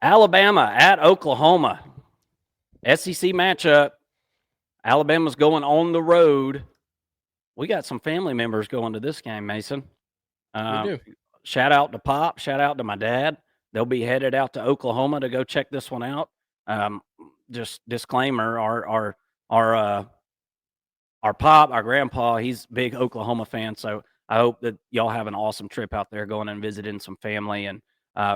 Alabama at Oklahoma. SEC matchup. Alabama's going on the road. We got some family members going to this game, Mason. We do. Shout out to Pop. Shout out to my dad. They'll be headed out to Oklahoma to go check this one out. Um, just disclaimer: our pop, our grandpa, he's a big Oklahoma fan. So I hope that y'all have an awesome trip out there, going and visiting some family and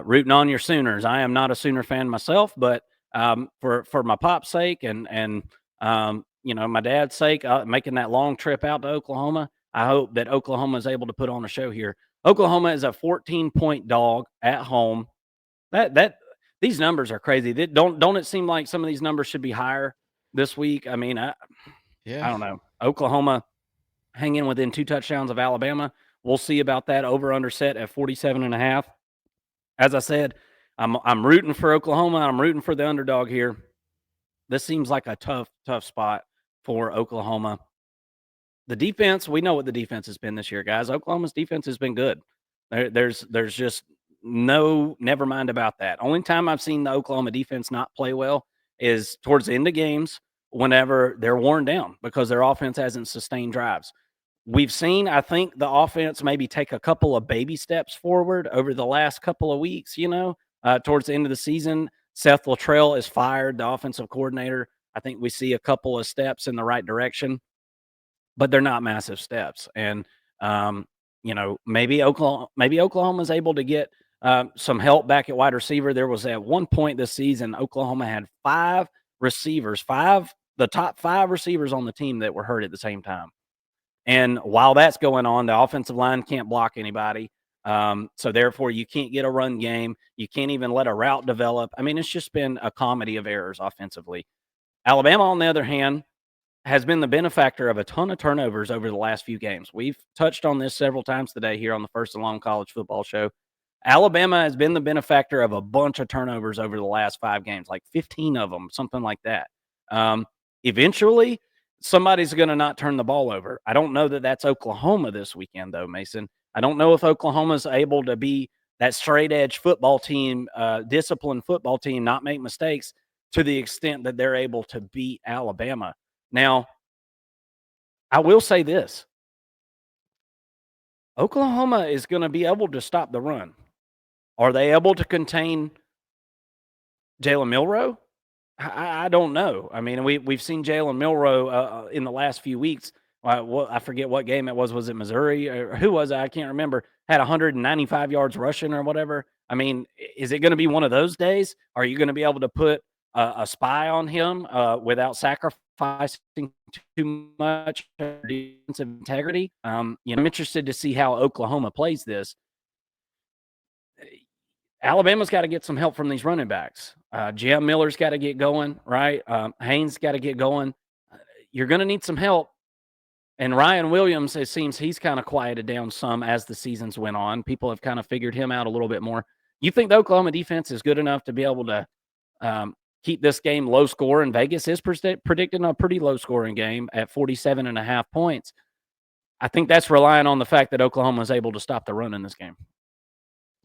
rooting on your Sooners. I am not a Sooner fan myself, but for my pop's sake and my dad's sake, making that long trip out to Oklahoma, I hope that Oklahoma is able to put on a show here. Oklahoma is a 14-point dog at home. That these numbers are crazy. Don't it seem like some of these numbers should be higher this week? I mean, I don't know. Oklahoma hanging within 2 touchdowns of Alabama. We'll see about that. Over under set at 47.5. As I said, I'm rooting for Oklahoma. I'm rooting for the underdog here. This seems like a tough spot for Oklahoma. The defense, we know what the defense has been this year, guys. Oklahoma's defense has been good. There's just never mind about that. Only time I've seen the Oklahoma defense not play well is towards the end of games whenever they're worn down because their offense hasn't sustained drives. We've seen, I think, the offense maybe take a couple of baby steps forward over the last couple of weeks, towards the end of the season. Seth Luttrell is fired, the offensive coordinator. I think we see a couple of steps in the right direction, but they're not massive steps. And, maybe Oklahoma's able to get some help back at wide receiver. There was at one point this season, Oklahoma had the top 5 receivers on the team that were hurt at the same time. And while that's going on, the offensive line can't block anybody. So therefore, you can't get a run game. You can't even let a route develop. I mean, it's just been a comedy of errors offensively. Alabama, on the other hand, has been the benefactor of a ton of turnovers over the last few games. We've touched on this several times today here on the First and Long College Football Show. Alabama has been the benefactor of a bunch of turnovers over the last 5 games, like 15 of them, something like that. Eventually, somebody's going to not turn the ball over. I don't know that that's Oklahoma this weekend, though, Mason. I don't know if Oklahoma's able to be that straight edge football team, disciplined football team, not make mistakes to the extent that they're able to beat Alabama. Now, I will say this. Oklahoma is going to be able to stop the run. Are they able to contain Jalen Milroe? I don't know. I mean, we've seen Jalen Milroe in the last few weeks. I forget what game it was. Was it Missouri or who was it? I can't remember. Had 195 yards rushing or whatever. I mean, is it going to be one of those days? Are you going to be able to put a spy on him without sacrificing too much defensive integrity? I'm interested to see how Oklahoma plays this. Alabama's got to get some help from these running backs. Jam Miller's got to get going, right? Haynes got to get going. You're going to need some help. And Ryan Williams, it seems he's kind of quieted down some as the seasons went on. People have kind of figured him out a little bit more. You think the Oklahoma defense is good enough to be able to keep this game low score? And Vegas is predicting a pretty low scoring game at 47.5 points. I think that's relying on the fact that Oklahoma is able to stop the run in this game.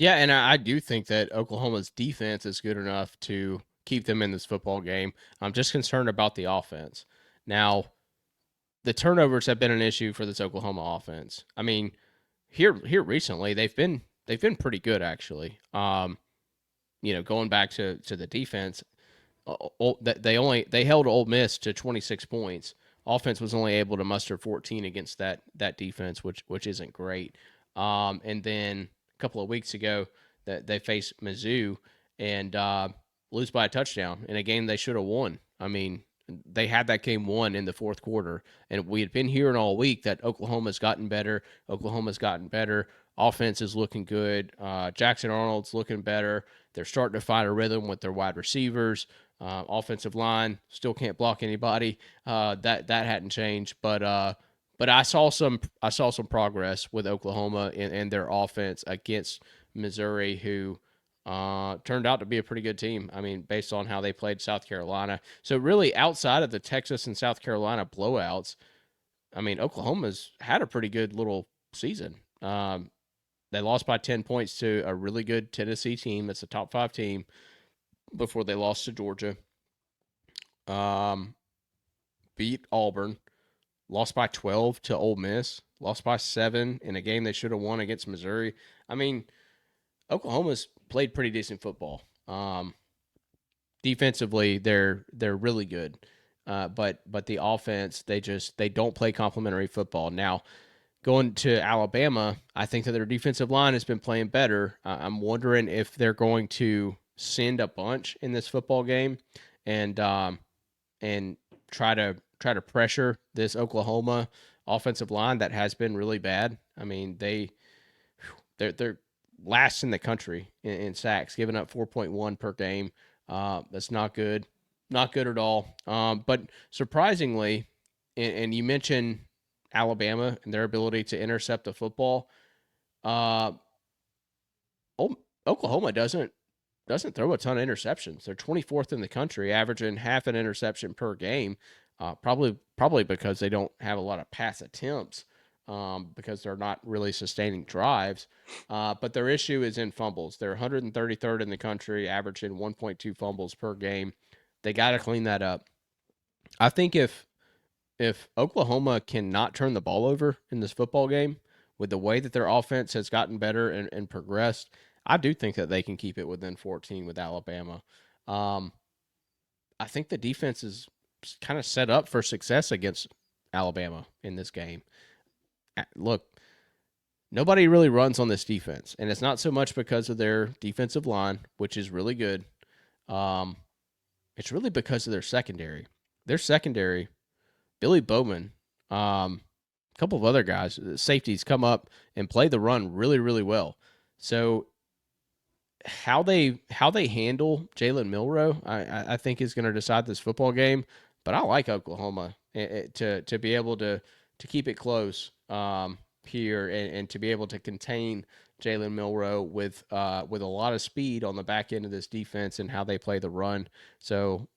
Yeah, and I do think that Oklahoma's defense is good enough to keep them in this football game. I'm just concerned about the offense. Now, the turnovers have been an issue for this Oklahoma offense. I mean, here recently they've been pretty good actually. Going back to the defense, they held Ole Miss to 26 points. Offense was only able to muster 14 against that defense, which isn't great. And then a couple of weeks ago, that they faced Mizzou and lose by a touchdown in a game they should have won. I mean, they had that game won in the fourth quarter, and we had been hearing all week that Oklahoma's gotten better. Offense is looking good. Jackson Arnold's looking better. They're starting to find a rhythm with their wide receivers. Offensive line still can't block anybody. That hadn't changed, but I saw some progress with Oklahoma and their offense against Missouri, who turned out to be a pretty good team. I mean, based on how they played South Carolina. So really, outside of the Texas and South Carolina blowouts, I mean, Oklahoma's had a pretty good little season. They lost by 10 points to a really good Tennessee team. That's a top 5 team. before they lost to Georgia. Beat Auburn, lost by 12 to Ole Miss, lost by 7 in a game they should have won against Missouri. I mean, Oklahoma's played pretty decent football. Defensively, they're really good, but the offense they don't play complementary football. Now, going to Alabama, I think that their defensive line has been playing better. I'm wondering if they're going to send a bunch in this football game and try to pressure this Oklahoma offensive line that has been really bad. I mean, they're last in the country in sacks, giving up 4.1 per game. That's not good, not good at all. But surprisingly, and you mentioned Alabama and their ability to intercept the football. Oklahoma doesn't throw a ton of interceptions. They're 24th in the country, averaging half an interception per game. Probably because they don't have a lot of pass attempts, because they're not really sustaining drives. But their issue is in fumbles. They're 133rd in the country, averaging 1.2 fumbles per game. They got to clean that up. I think if Oklahoma cannot turn the ball over in this football game, with the way that their offense has gotten better and progressed, I do think that they can keep it within 14 with Alabama. I think the defense is kind of set up for success against Alabama in this game. Look, nobody really runs on this defense, and it's not so much because of their defensive line, which is really good. It's really because of their secondary. Their secondary, Billy Bowman, a couple of other guys, safeties come up and play the run really, really well. So how they handle Jalen Milroe, I think is going to decide this football game. But I like Oklahoma to be able to keep it close here and to be able to contain Jalen Milroe with a lot of speed on the back end of this defense and how they play the run. So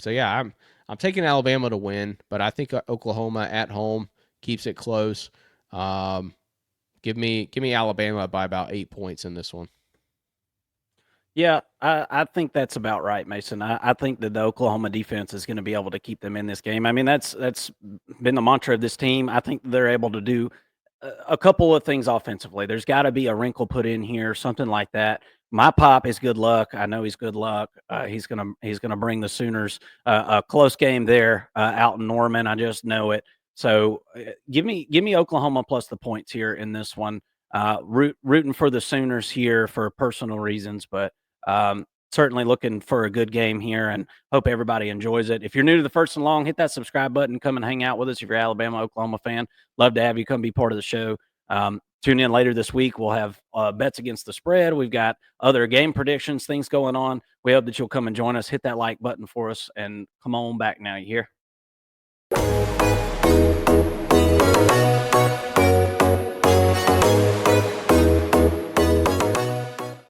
yeah, I'm taking Alabama to win, but I think Oklahoma at home keeps it close. Give me Alabama by about 8 points in this one. Yeah, I think that's about right, Mason. I think that the Oklahoma defense is going to be able to keep them in this game. I mean, that's been the mantra of this team. I think they're able to do a couple of things offensively. There's got to be a wrinkle put in here, something like that. My pop is good luck. I know he's good luck. He's gonna bring the Sooners a close game there out in Norman. I just know it. So give me Oklahoma plus the points here in this one. Rooting for the Sooners here for personal reasons, but certainly looking for a good game here and hope everybody enjoys it. If you're new to the First and Long, hit that subscribe button. Come and hang out with us. If you're Alabama, Oklahoma fan, love to have you come be part of the show. Tune in later this week. We'll have bets against the spread. We've got other game predictions, things going on. We hope that you'll come and join us. Hit that like button for us and come on back now. You hear?